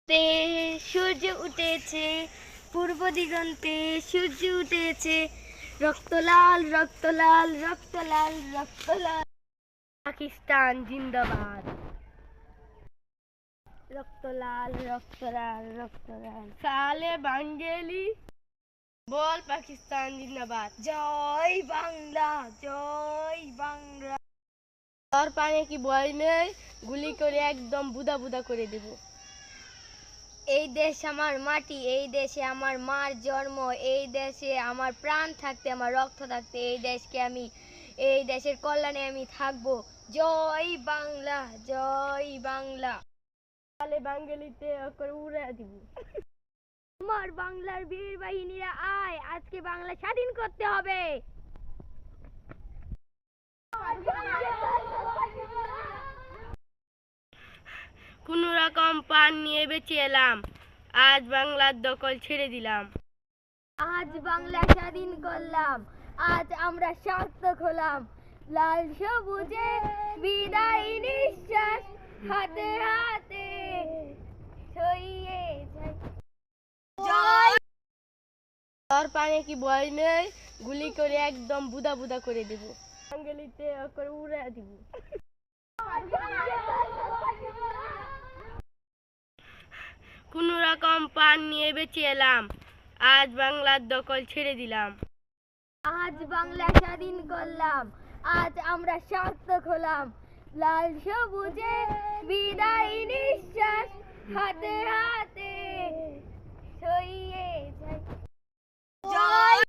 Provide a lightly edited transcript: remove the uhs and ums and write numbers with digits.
তে সূর্য উঠেছে, পূর্ব দিগন্তে সূর্য উঠেছে, রক্ত লাল রক্ত লাল রক্ত লাল রক্ত লাল। পাকিস্তান জিন্দাবাদ। রক্ত লাল রক্ত লাল রক্ত লাল। সালে বাঙ্গেলি বল পাকিস্তান জিন্দাবাদ। জয় বাংলা জয় বাংলা। তোর পানে কি ভয় নেই? গুলি করে একদম বুদা বুদা করে দেব। এই দেশ আমার মাটি, এই দেশে আমার মার জন্ম, এই দেশে আমার প্রাণ থাকতে, আমার রক্ত থাকতে এই দেশের কল্যাণে আমি থাকবো। জয় বাংলা জয় বাংলা। তাহলে বাঙালিতে করে উড়ে দিব। আমার বাংলার বীর বাহিনীরা আয়, আজকে বাংলা স্বাধীন করতে হবে। কোন রকম পান নিয়ে বেঁচে এলাম, আজ বাংলার দখল ছেড়ে দিলাম। আজ বাংলা স্বাধীন করলাম, আজ আমরা সার্থক হলাম। লাল সবুজে বিদায় নিঃশ্বাস, হাতে হাতে ছড়িয়ে যায়। জয়। তোর পানে কি ভয় নেই? গুলি করে একদম বুদা বুদা করে দেব। বাঙালিতে করে উড়ে দিব। কোন রকম পান নিয়ে বেঁচে এলাম, আজ বাংলার দখল ছেড়ে দিলাম। আজ বাংলা স্বাধীন করলাম, আজ আমরা সার্থক হলাম। লাল সবুজে বিদায় নিঃশ্বাস, হাতে হাতে ছড়িয়ে যায়। জয়।